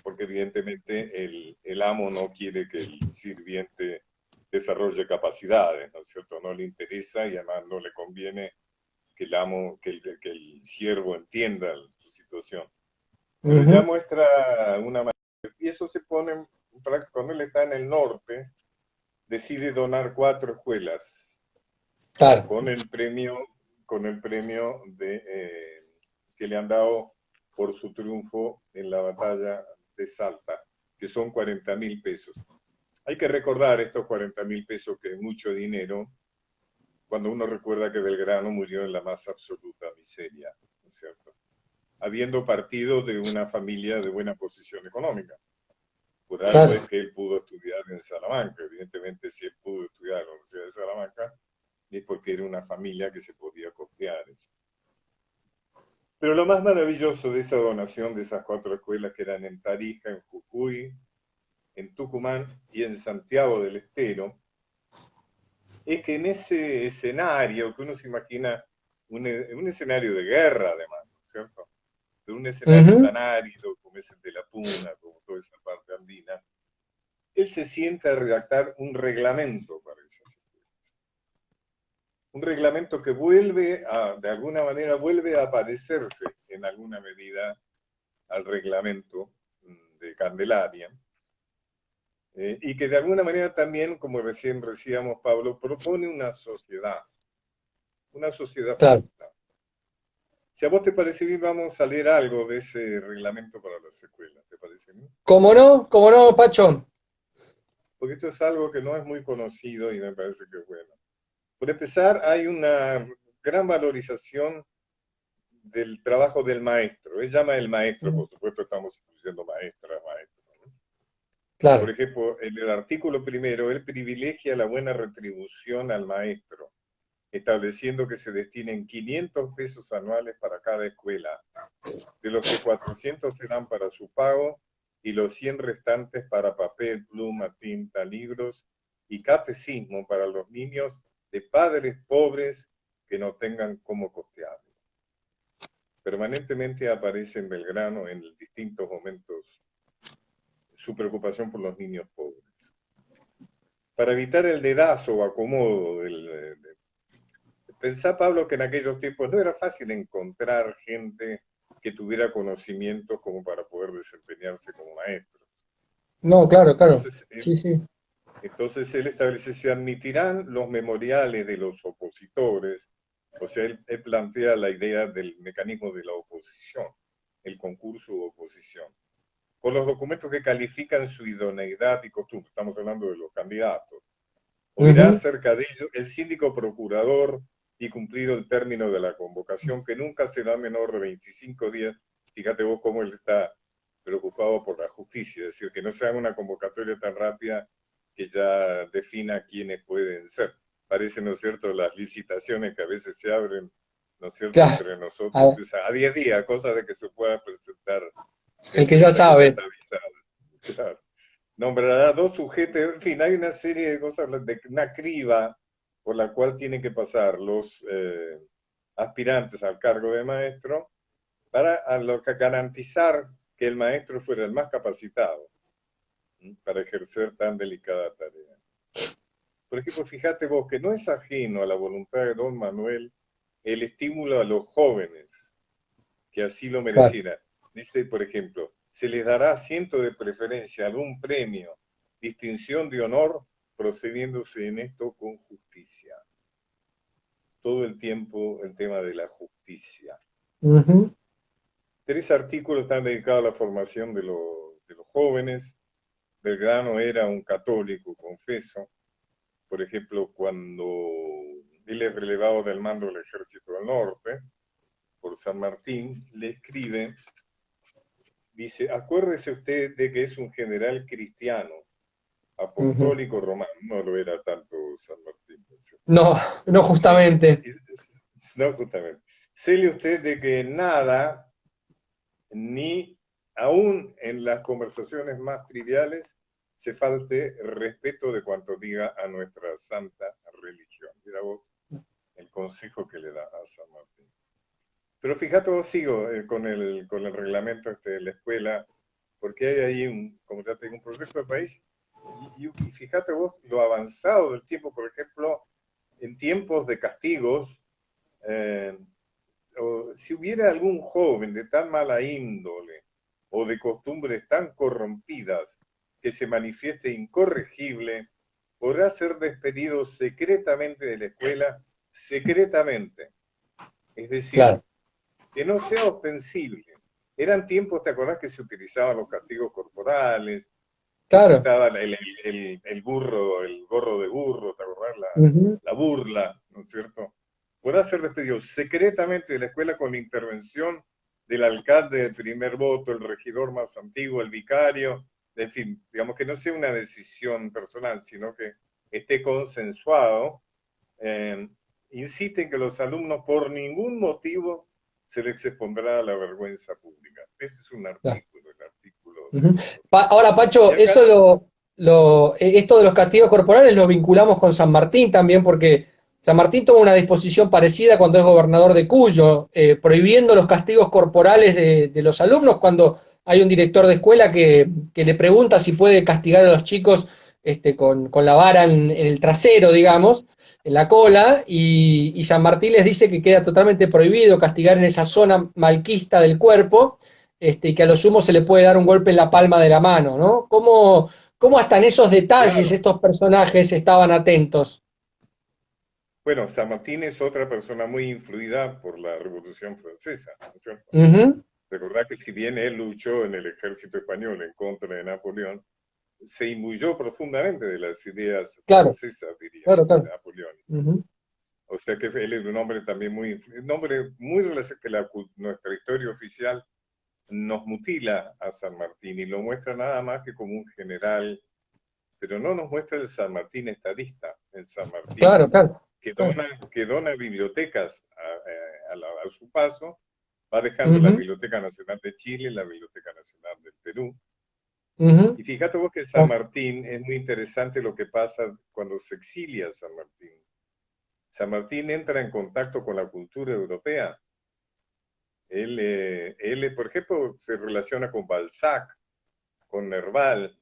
S1: porque evidentemente el amo no quiere que el sirviente desarrolle capacidades, ¿no es cierto? No le interesa y además no le conviene que el amo, que el siervo entienda su situación. Pero ya
S2: ujú,
S1: muestra una manera, y eso se pone en práctica cuando él está en el norte, decide donar 4 escuelas
S2: claro.
S1: con con el premio que le han dado por su triunfo en la batalla de Salta, que son 40.000 pesos. Hay que recordar estos 40.000 pesos, que es mucho dinero, cuando uno recuerda que Belgrano murió en la más absoluta miseria, ¿no es cierto? Habiendo partido de una familia de buena posición económica. Por algo es
S2: Claro.
S1: que él pudo estudiar en Salamanca. Evidentemente, si él pudo estudiar en la Universidad de Salamanca, es porque era una familia que se podía costear eso. Pero lo más maravilloso de esa donación de esas 4 escuelas, que eran en Tarija, en Jujuy, en Tucumán y en Santiago del Estero, es que en ese escenario, que uno se imagina un escenario de guerra además, ¿no es cierto? De un escenario
S2: Ujú,
S1: tan árido como es el de la Puna, como toda esa parte andina, él se sienta a redactar un reglamento para esas escuelas. Un reglamento que de alguna manera, vuelve a parecerse en alguna medida al reglamento de Candelaria, y que de alguna manera también, como recién decíamos, Pablo, propone una sociedad
S2: claro.
S1: justa. Si a vos te parece bien, vamos a leer algo de ese reglamento para las escuelas, ¿te parece bien?
S2: Cómo no, Pacho?
S1: Porque esto es algo que no es muy conocido y me parece que es bueno. Por empezar, hay una gran valorización del trabajo del maestro. Él llama el maestro, por supuesto estamos incluyendo maestras, maestros, ¿no? Por
S2: Claro,
S1: ejemplo, en el artículo primero, él privilegia la buena retribución al maestro, estableciendo que se destinen 500 pesos anuales para cada escuela, de los que 400 serán para su pago y los 100 restantes para papel, pluma, tinta, libros y catecismo para los niños de padres pobres que no tengan cómo costearlo. Permanentemente aparece en Belgrano en distintos momentos su preocupación por los niños pobres. para evitar el dedazo o acomodo pensá, Pablo, que en aquellos tiempos no era fácil encontrar gente que tuviera conocimientos como para poder desempeñarse como maestros.
S2: No, claro, claro.
S1: Entonces,
S2: Sí, sí.
S1: entonces él establece, se admitirán los memoriales de los opositores, o sea, él plantea la idea del mecanismo de la oposición, el concurso de oposición, con los documentos que califican su idoneidad y costumbre, estamos hablando de los candidatos. Oirá
S2: Ujú.
S1: acerca de ello el síndico procurador y cumplido el término de la convocación, que nunca será menor de 25 días. Fíjate vos cómo él está preocupado por la justicia, es decir, que no sea una convocatoria tan rápida que ya defina quiénes pueden ser. Parece, ¿no es cierto?, las licitaciones que a veces se abren, ¿no es cierto?,
S2: Claro.
S1: entre
S2: A
S1: nosotros,
S2: ver,
S1: pues, a 10 días, cosa de que se pueda presentar
S2: el que ya
S1: gente que ya
S2: sabe.
S1: está avisada. Claro. Nombrará dos sujetos, en fin, hay una serie de cosas, de una criba por la cual tienen que pasar los aspirantes al cargo de maestro para garantizar que el maestro fuera el más capacitado, ¿sí?, para ejercer tan delicada tarea. Por ejemplo, fíjate vos que no es ajeno a la voluntad de don Manuel el estímulo a los jóvenes que así lo
S2: Claro.
S1: merecieran. Dice, por ejemplo, se les dará asiento de preferencia, algún premio, distinción de honor, procediéndose en esto con justicia. Todo el tiempo el tema de la justicia.
S2: Ujú.
S1: 3 artículos están dedicados a la formación de los jóvenes. Belgrano era un católico, confeso. Por ejemplo, cuando él es relevado del mando del Ejército del Norte por San Martín, le escribe, dice, acuérdese usted de que es un general cristiano,
S2: Ujú.
S1: apostólico romano, no lo era tanto San Martín, ¿no?
S2: No, no justamente.
S1: No, justamente. Séle usted de que nada, ni aún en las conversaciones más triviales, se falte respeto de cuanto diga a nuestra santa religión. Mira vos el consejo que le da a San Martín. Pero fíjate vos, sigo con el reglamento de la escuela, porque hay ahí, como ya te digo, un proyecto de país, y fíjate vos lo avanzado del tiempo, por ejemplo, en tiempos de castigos, eh, o si hubiera algún joven de tan mala índole o de costumbres tan corrompidas que se manifieste incorregible, podrá ser despedido secretamente de la escuela, secretamente. Es decir,
S2: Claro.
S1: que no sea ostensible. Eran tiempos, ¿te acordás que se utilizaban los castigos corporales? Que se
S2: Claro.
S1: estaba el burro, el gorro de burro, ¿te acordás?
S2: Ujú.
S1: La burla, ¿no es cierto? Podrá ser despedido secretamente de la escuela con la intervención del alcalde de primer voto, el regidor más antiguo, el vicario, en fin, digamos que no sea una decisión personal, sino que esté consensuado. eh, Insiste en que los alumnos por ningún motivo se les expondrá a la vergüenza pública. Ese es un
S2: Claro.
S1: artículo, el artículo
S2: Ujú.
S1: 302.
S2: Ahora,
S1: Y
S2: Pacho,
S1: acá,
S2: eso esto de los castigos corporales lo vinculamos con San Martín también, porque San Martín toma una disposición parecida cuando es gobernador de Cuyo, prohibiendo los castigos corporales de los alumnos cuando hay un director de escuela que le pregunta si puede castigar a los chicos con la vara en el trasero, digamos, en la cola, y San Martín les dice que queda totalmente prohibido castigar en esa zona malquista del cuerpo, y que a lo sumo se le puede dar un golpe en la palma de la mano, ¿no? ¿Cómo hasta en esos detalles
S1: claro,
S2: estos personajes estaban atentos?
S1: bueno, San Martín es otra persona muy influida por la Revolución Francesa, ¿no es cierto?
S2: Ujú.
S1: Recordad que si bien él luchó en el ejército español en contra de Napoleón, se imbuyó profundamente de las ideas
S2: Claro,
S1: francesas, diría,
S2: claro, claro.
S1: Napoleón.
S2: Ujú.
S1: O sea que él es un hombre también un hombre muy relacionado que nuestra historia oficial nos mutila a San Martín y lo muestra nada más que como un general, pero no nos muestra el San Martín estadista, el San
S2: Claro,
S1: Martín
S2: claro, claro.
S1: que dona bibliotecas a su paso, va dejando la
S2: Ujú.
S1: Biblioteca Nacional de Chile, la Biblioteca Nacional del Perú.
S2: Ujú.
S1: Y fíjate vos que San
S2: Ah.
S1: Martín es muy interesante lo que pasa cuando se exilia San Martín. San Martín entra en contacto con la cultura europea. Por ejemplo, se relaciona con Balzac, con Nerval,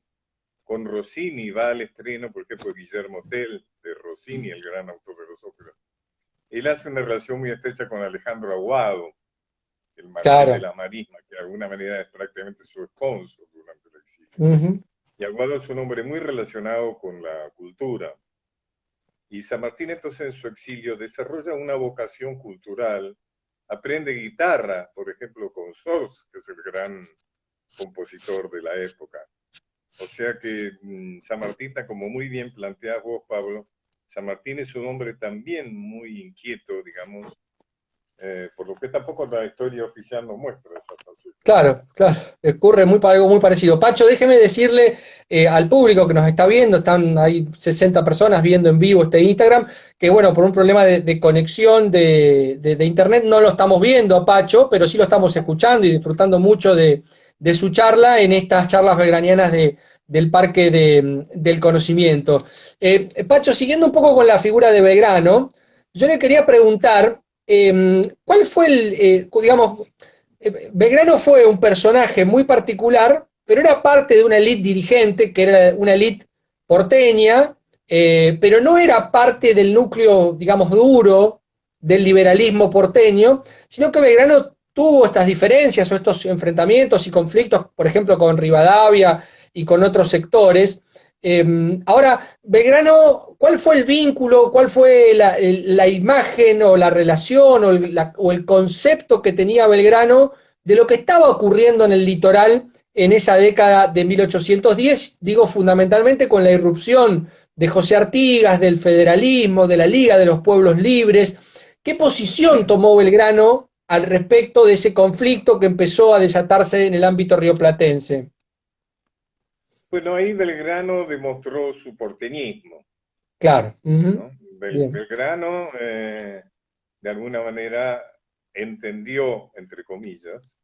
S1: con Rossini, va al estreno, por ejemplo, Guillermo Tell, de Rossini, el gran autor de los óperas. Él hace una relación muy estrecha con Alejandro Aguado, el marqués de
S2: Claro.
S1: la Marisma, que de alguna manera es prácticamente su sponsor durante el exilio.
S2: Ujú.
S1: Y Aguado es un hombre muy relacionado con la cultura. Y San Martín entonces en su exilio desarrolla una vocación cultural, aprende guitarra, por ejemplo, con Sors, que es el gran compositor de la época. O sea que San Martín, como muy bien planteas vos, Pablo, San Martín es un hombre también muy inquieto, digamos, por lo que tampoco la historia oficial nos muestra esa faceta.
S2: Claro, claro, ocurre algo muy parecido. Pacho, déjeme decirle al público que nos está viendo, están ahí 60 personas viendo en vivo este Instagram, que bueno, por un problema de conexión de internet no lo estamos viendo a Pacho, pero sí lo estamos escuchando y disfrutando mucho de su charla en estas charlas belgranianas del Parque del Conocimiento. Pacho, siguiendo un poco con la figura de Belgrano, yo le quería preguntar, ¿cuál fue digamos, Belgrano fue un personaje muy particular, pero era parte de una élite dirigente, que era una élite porteña, pero no era parte del núcleo, digamos, duro del liberalismo porteño, sino que Belgrano tuvo estas diferencias o estos enfrentamientos y conflictos, por ejemplo, con Rivadavia y con otros sectores. Ahora, Belgrano, ¿cuál fue el vínculo, cuál fue la imagen o la relación o el concepto que tenía Belgrano de lo que estaba ocurriendo en el litoral en esa década de 1810? Digo fundamentalmente con la irrupción de José Artigas, del federalismo, de la Liga de los Pueblos Libres? ¿Qué posición tomó Belgrano al respecto de ese conflicto que empezó a desatarse en el ámbito rioplatense?
S1: Bueno, ahí Belgrano demostró su porteñismo,
S2: Claro. Uh-huh.
S1: ¿no?
S2: Bien.
S1: Belgrano, de alguna manera, entendió, entre comillas,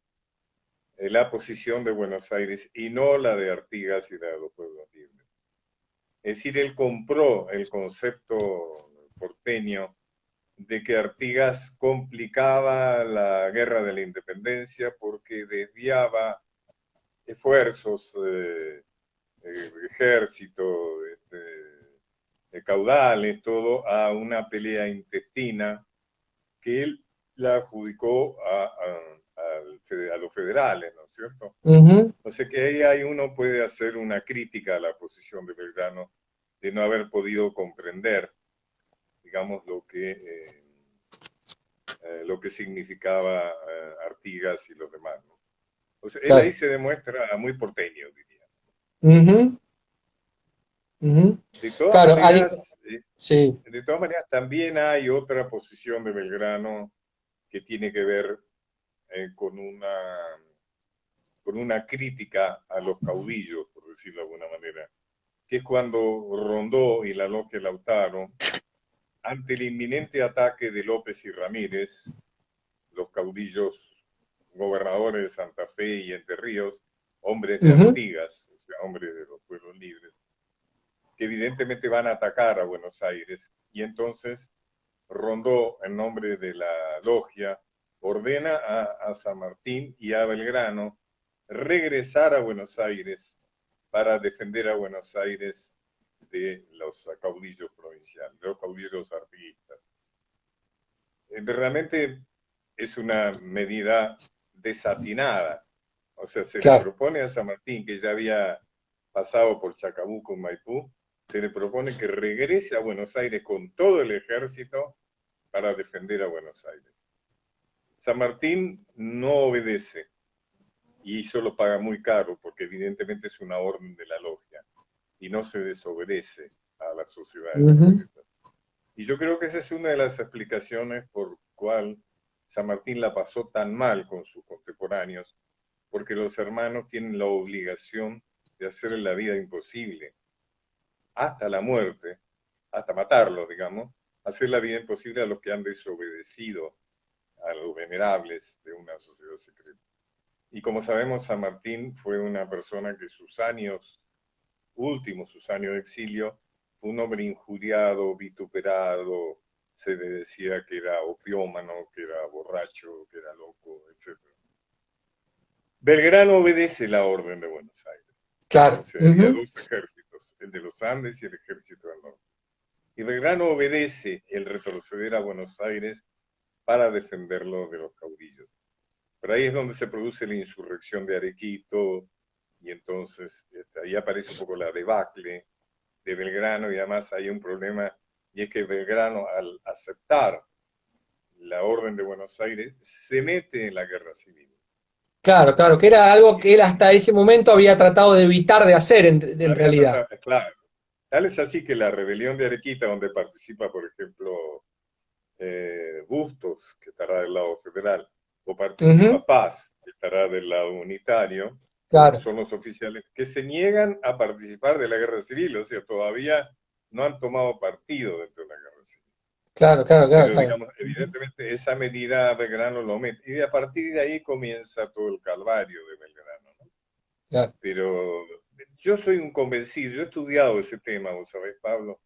S1: la posición de Buenos Aires y no la de Artigas y la de los pueblos libres. Es decir, él compró el concepto porteño de que Artigas complicaba la guerra de la independencia porque desviaba esfuerzos, ejército, caudales, todo, a una pelea intestina que él la adjudicó a los federales, ¿no es cierto?
S2: Uh-huh.
S1: O sea que ahí uno puede hacer una crítica a la posición de Belgrano de no haber podido comprender, digamos, lo que significaba Artigas y los demás, ¿no? O sea, él ahí
S2: Claro.
S1: se demuestra muy porteño, diría.
S2: Uh-huh. Uh-huh.
S1: De todas
S2: Claro,
S1: maneras,
S2: sí.
S1: de todas maneras, también hay otra posición de Belgrano que tiene que ver con una crítica a los caudillos, por decirlo de alguna manera, que es cuando Rondó y la logia Lautaro, ante el inminente ataque de López y Ramírez, los caudillos gobernadores de Santa Fe y Entre Ríos, hombres de
S2: Uh-huh.
S1: Artigas, o sea, hombres de los pueblos libres, que evidentemente van a atacar a Buenos Aires, y entonces Rondó, en nombre de la logia, ordena a San Martín y a Belgrano regresar a Buenos Aires para defender a Buenos Aires de los caudillos provinciales, de los caudillos artiguistas. Realmente es una medida desatinada. O sea, se le
S2: Claro.
S1: propone a San Martín, que ya había pasado por Chacabuco y Maipú, se le propone que regrese a Buenos Aires con todo el ejército para defender a Buenos Aires. San Martín no obedece y eso lo paga muy caro porque evidentemente es una orden de la logia y no se desobedece a las sociedades
S2: Uh-huh.
S1: secretas. Y yo creo que esa es una de las explicaciones por cual San Martín la pasó tan mal con sus contemporáneos, porque los hermanos tienen la obligación de hacerle la vida imposible, hasta la muerte, hasta matarlos, digamos, hacer la vida imposible a los que han desobedecido a los venerables de una sociedad secreta. Y como sabemos, San Martín fue una persona que sus años últimos, sus años de exilio, fue un hombre injuriado, vituperado, se le decía que era opiómano, que era borracho, que era loco, etc. Belgrano obedece la orden de Buenos Aires.
S2: Claro.
S1: O sea, había
S2: Uh-huh.
S1: dos ejércitos. el de los Andes y el ejército del norte. Y Belgrano obedece el retroceder a Buenos Aires para defenderlo de los caudillos. Pero ahí es donde se produce la insurrección de Arequito, y entonces ahí aparece un poco la debacle de Belgrano, y además hay un problema, y es que Belgrano, al aceptar la orden de Buenos Aires, se mete en la guerra civil.
S2: Claro, claro, que era algo que él hasta ese momento había tratado de evitar de hacer en
S1: Había
S2: realidad.
S1: tratado, claro. Tal es así que la rebelión de Arequita, donde participa, por ejemplo, Bustos, que estará del lado federal, o
S2: Ujú,
S1: participa Paz, que estará del lado unitario,
S2: claro,
S1: son los oficiales que se niegan a participar de la guerra civil, o sea, todavía no han tomado partido dentro de la guerra civil.
S2: claro, claro, claro,
S1: Pero,
S2: claro.
S1: digamos, evidentemente esa medida Belgrano lo mete, y a partir de ahí comienza todo el calvario de Belgrano, ¿no?
S2: Claro.
S1: Pero yo soy un convencido, yo he estudiado ese tema, vos sabés, Pablo,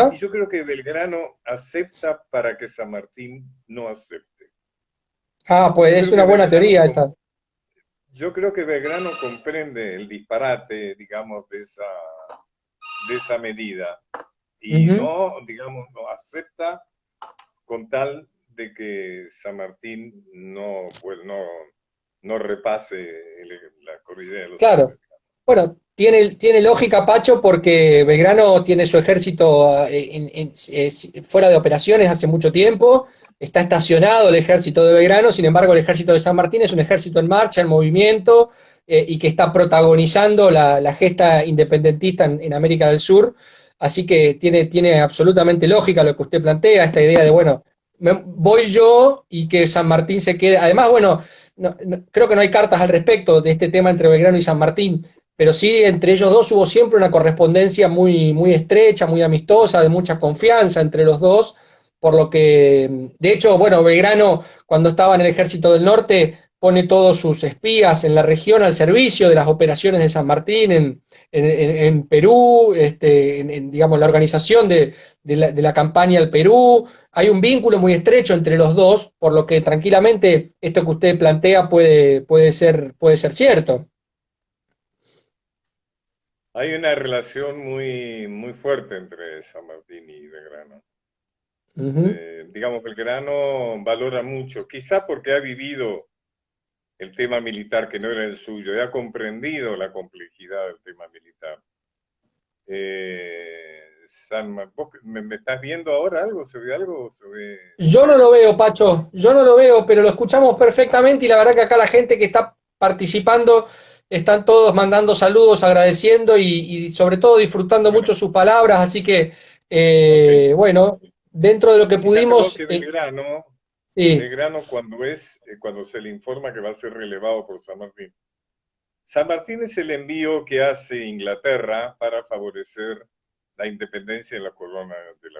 S1: y
S2: Ajá.
S1: yo creo que Belgrano acepta para que San Martín no acepte.
S2: Ah, pues
S1: Yo
S2: es
S1: creo
S2: una
S1: que
S2: buena
S1: Belgrano,
S2: teoría esa.
S1: yo creo que Belgrano comprende el disparate, digamos, de esa medida, y
S2: Ujú.
S1: no, digamos, no acepta con tal de que San Martín no, pues, no repase la cordillera de los
S2: Claro.
S1: Andes.
S2: Bueno, tiene lógica, Pacho, porque Belgrano tiene su ejército fuera de operaciones hace mucho tiempo, está estacionado el ejército de Belgrano, sin embargo el ejército de San Martín es un ejército en marcha, en movimiento, y que está protagonizando la gesta independentista en América del Sur, así que tiene absolutamente lógica lo que usted plantea, esta idea de, bueno, voy yo y que San Martín se quede, además, bueno, creo que no hay cartas al respecto de este tema entre Belgrano y San Martín, pero sí entre ellos dos hubo siempre una correspondencia muy, muy estrecha, muy amistosa, de mucha confianza entre los dos, por lo que, de hecho, bueno, Belgrano cuando estaba en el Ejército del Norte pone todos sus espías en la región al servicio de las operaciones de San Martín en Perú, digamos, la organización de la campaña al Perú. Hay un vínculo muy estrecho entre los dos, por lo que tranquilamente esto que usted plantea puede ser cierto.
S1: Hay una relación muy, muy fuerte entre San Martín y Belgrano.
S2: Ujú.
S1: Digamos, Belgrano valora mucho, quizá porque ha vivido el tema militar que no era el suyo, y ha comprendido la complejidad del tema militar. ¿Vos me estás viendo ahora algo? ¿Se ve algo? ¿Se ve
S2: Yo no lo veo, Pacho, yo no lo veo, pero lo escuchamos perfectamente y la verdad que acá la gente que está participando están todos mandando saludos, agradeciendo y sobre todo disfrutando
S1: bueno?
S2: mucho sus palabras, así que
S1: Ok.
S2: bueno, dentro de lo que
S1: Fíjate vos
S2: pudimos,
S1: que
S2: sí,
S1: Belgrano cuando se le informa que va a ser relevado por San Martín. San Martín es el envío que hace Inglaterra para favorecer la independencia de las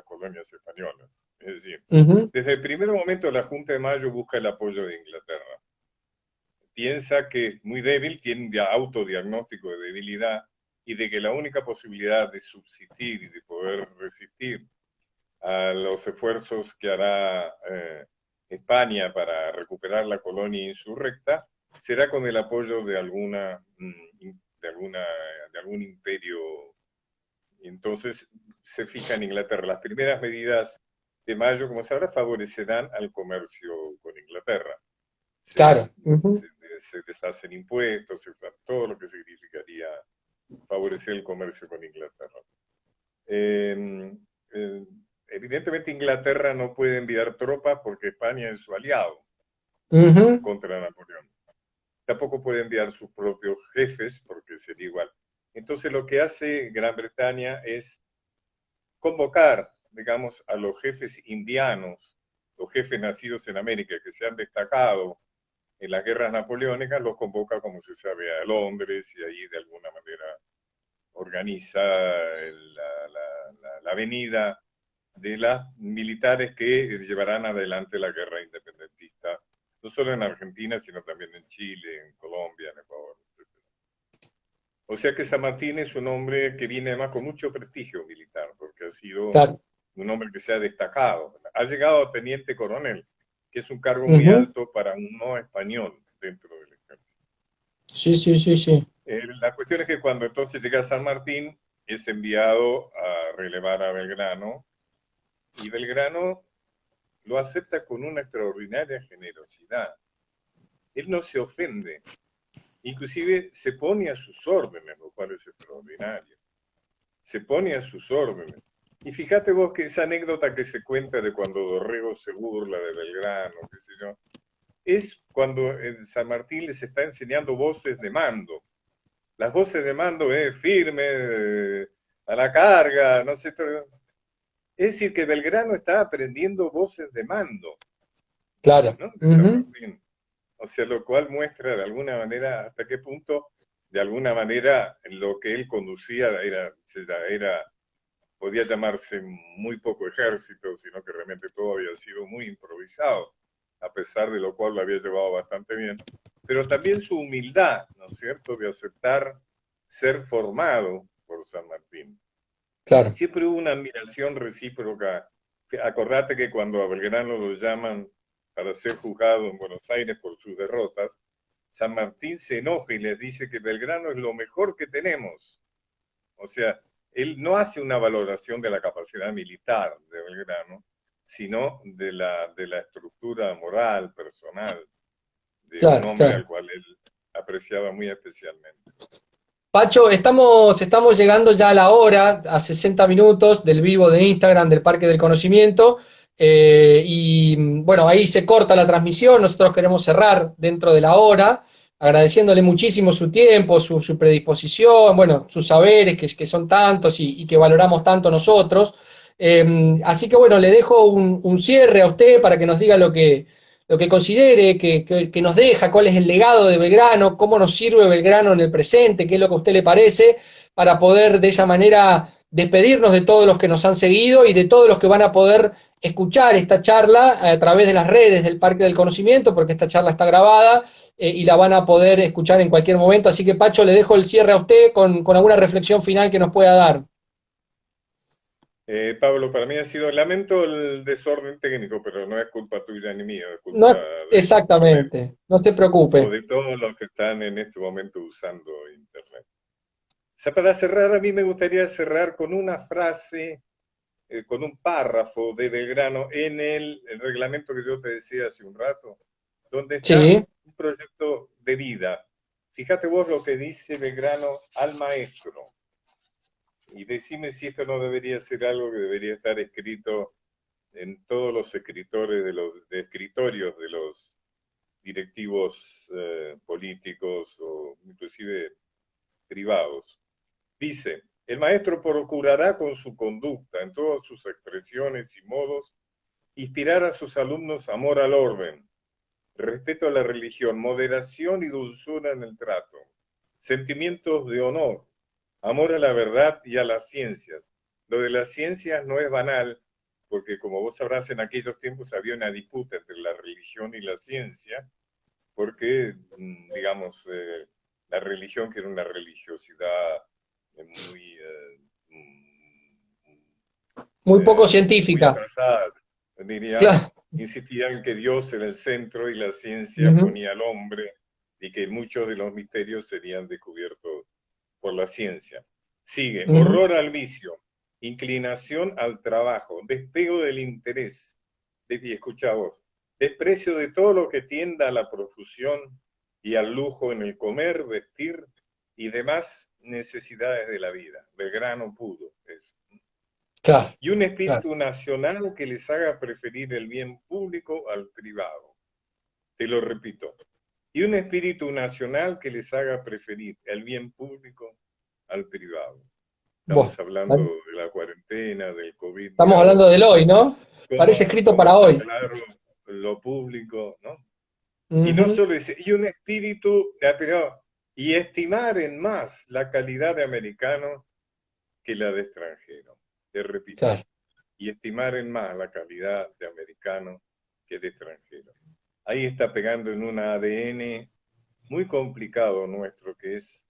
S1: colonias españolas. Es decir,
S2: ujú,
S1: desde el primer momento la Junta de Mayo busca el apoyo de Inglaterra. Piensa que es muy débil, tiene un autodiagnóstico de debilidad y de que la única posibilidad de subsistir y de poder resistir a los esfuerzos que hará España para recuperar la colonia insurrecta será con el apoyo de alguna de algún imperio. Y entonces se fija en Inglaterra. Las primeras medidas de Mayo, como sabrá, favorecerán al comercio con Inglaterra. Se,
S2: claro, ujú,
S1: se, se deshacen impuestos, todo lo que significaría favorecer el comercio con Inglaterra. Eh, eh, Evidentemente Inglaterra no puede enviar tropas porque España es su aliado
S2: ujú,
S1: contra Napoleón. Tampoco puede enviar sus propios jefes porque sería igual. Entonces lo que hace Gran Bretaña es convocar, digamos, a los jefes indianos, los jefes nacidos en América que se han destacado en las guerras napoleónicas, los convoca, como se sabe, a Londres, y ahí de alguna manera organiza la venida de las militares que llevarán adelante la guerra independentista, no solo en Argentina, sino también en Chile, en Colombia, en Ecuador, etc. O sea que San Martín es un hombre que viene además con mucho prestigio militar, porque ha sido
S2: claro,
S1: un hombre que se ha destacado. Ha llegado a teniente coronel, que es un cargo muy
S2: ujú,
S1: alto para un no español dentro del ejército.
S2: sí, sí, sí, sí,
S1: La cuestión es que cuando entonces llega San Martín, es enviado a relevar a Belgrano, y Belgrano lo acepta con una extraordinaria generosidad. Él no se ofende, inclusive se pone a sus órdenes, lo cual es extraordinario. Se pone a sus órdenes. Y fíjate vos que esa anécdota que se cuenta de cuando Dorrego se burla de Belgrano, qué sé yo, es cuando en San Martín les está enseñando voces de mando. Las voces de mando es firme, a la carga, no sé. Es decir, que Belgrano está aprendiendo voces de mando,
S2: Claro.
S1: ¿no? De San Martín. O sea, lo cual muestra de alguna manera hasta qué punto, de alguna manera, lo que él conducía podía llamarse muy poco ejército, sino que realmente todo había sido muy improvisado, a pesar de lo cual lo había llevado bastante bien. Pero también su humildad, ¿no es cierto?, de aceptar ser formado por San Martín.
S2: Claro.
S1: Siempre hubo una admiración recíproca. Acordate que cuando a Belgrano lo llaman para ser juzgado en Buenos Aires por sus derrotas, San Martín se enoja y les dice que Belgrano es lo mejor que tenemos. O sea, él no hace una valoración de la capacidad militar de Belgrano, sino de la estructura moral, personal, de un
S2: Claro,
S1: hombre
S2: claro.
S1: al cual él apreciaba muy especialmente.
S2: Pacho, estamos llegando ya a la hora, a 60 minutos del vivo de Instagram del Parque del Conocimiento. Y bueno, ahí se corta la transmisión. Nosotros queremos cerrar dentro de la hora, agradeciéndole muchísimo su tiempo, su predisposición, bueno, sus saberes, que son tantos y que valoramos tanto nosotros. Así que bueno, le dejo un cierre a usted para que nos diga lo que considere, que nos deja, cuál es el legado de Belgrano, cómo nos sirve Belgrano en el presente, qué es lo que a usted le parece, para poder de esa manera despedirnos de todos los que nos han seguido y de todos los que van a poder escuchar esta charla a través de las redes del Parque del Conocimiento, porque esta charla está grabada y la van a poder escuchar en cualquier momento. Así que, Pacho, le dejo el cierre a usted con alguna reflexión final que nos pueda dar.
S1: Pablo, para mí ha sido, lamento el desorden técnico, pero no es culpa tuya ni mía, es culpa
S2: No,
S1: del Internet
S2: exactamente, no se
S1: o
S2: preocupe.
S1: de todos los que están en este momento usando Internet. O sea, para cerrar, a mí me gustaría cerrar con una frase, con un párrafo de Belgrano en el reglamento que yo te decía hace un rato, donde está
S2: Sí,
S1: un proyecto de vida. Fíjate vos lo que dice Belgrano al maestro. Y decime si esto no debería ser algo que debería estar escrito en todos los escritores de escritorios de los directivos políticos o inclusive privados. Dice, el maestro procurará con su conducta, en todas sus expresiones y modos, inspirar a sus alumnos amor al orden, respeto a la religión, moderación y dulzura en el trato, sentimientos de honor, amor a la verdad y a las ciencias. Lo de las ciencias no es banal, porque como vos sabrás, en aquellos tiempos había una disputa entre la religión y la ciencia, porque, digamos, la religión, que era una religiosidad muy,
S2: muy poco
S1: muy
S2: científica.
S1: atrasada, diría,
S2: Claro.
S1: insistían que Dios era el centro y la ciencia
S2: Ujú,
S1: ponía al hombre y que muchos de los misterios serían descubiertos por la ciencia. Sigue,
S2: ujú.
S1: horror al vicio, inclinación al trabajo, despego del interés, y escucha vos, desprecio de todo lo que tienda a la profusión y al lujo en el comer, vestir y demás necesidades de la vida. Belgrano pudo eso.
S2: Claro,
S1: Y un
S2: claro.
S1: espíritu nacional que les haga preferir el bien público al privado. Te lo repito. Y un espíritu nacional que les haga preferir el bien público al privado.
S2: Bueno,
S1: Estamos hablando de la cuarentena, del COVID,
S2: estamos
S1: mira
S2: hablando
S1: vos,
S2: del hoy, ¿no? Parece escrito
S1: cómo
S2: para
S1: está
S2: hoy.
S1: claro lo público, ¿no? Y no
S2: Ujú,
S1: solo ese, y un espíritu, y estimar en más la calidad de americano que la de extranjero. Te repito,
S2: claro,
S1: y estimar en más la calidad de americano que de extranjero. Ahí está pegando en un ADN muy complicado nuestro, que es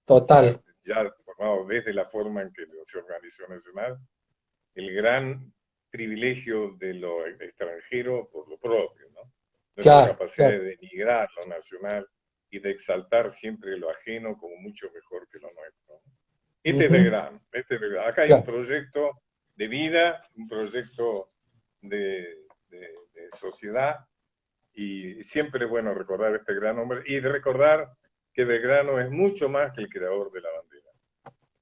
S2: total.
S1: ya formado desde la forma en que se organizó Nacional, el gran privilegio de lo extranjero por lo propio, ¿no? Nuestra
S2: Claro,
S1: capacidad
S2: claro.
S1: de denigrar lo nacional y de exaltar siempre lo ajeno como mucho mejor que lo nuestro. Este es Belgrano, este es Belgrano. Acá hay un
S2: Claro.
S1: proyecto de vida, un proyecto de sociedad, y siempre es bueno recordar este gran hombre y de recordar que Belgrano es mucho más que el creador de la bandera.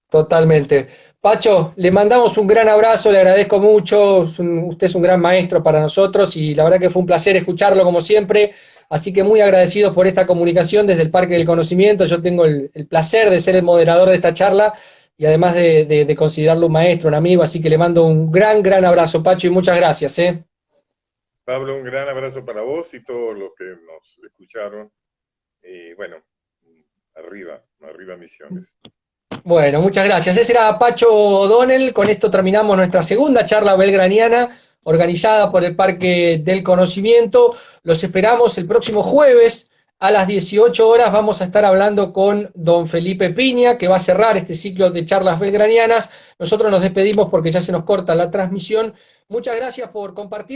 S2: Totalmente. Pacho, le mandamos un gran abrazo, le agradezco mucho, usted es un gran maestro para nosotros y la verdad que fue un placer escucharlo como siempre, así que muy agradecidos por esta comunicación desde el Parque del Conocimiento. Yo tengo el placer de ser el moderador de esta charla y además de considerarlo un maestro, un amigo, así que le mando un gran abrazo, Pacho, y muchas gracias.
S1: Pablo, un gran abrazo para vos y todos los que nos escucharon. Y bueno, arriba Misiones.
S2: Bueno, muchas gracias. Ese era Pacho O'Donnell. Con esto terminamos nuestra segunda charla belgraniana organizada por el Parque del Conocimiento. Los esperamos el próximo jueves a las 18 horas. Vamos a estar hablando con don Felipe Piña, que va a cerrar este ciclo de charlas belgranianas. Nosotros nos despedimos porque ya se nos corta la transmisión. Muchas gracias por compartir.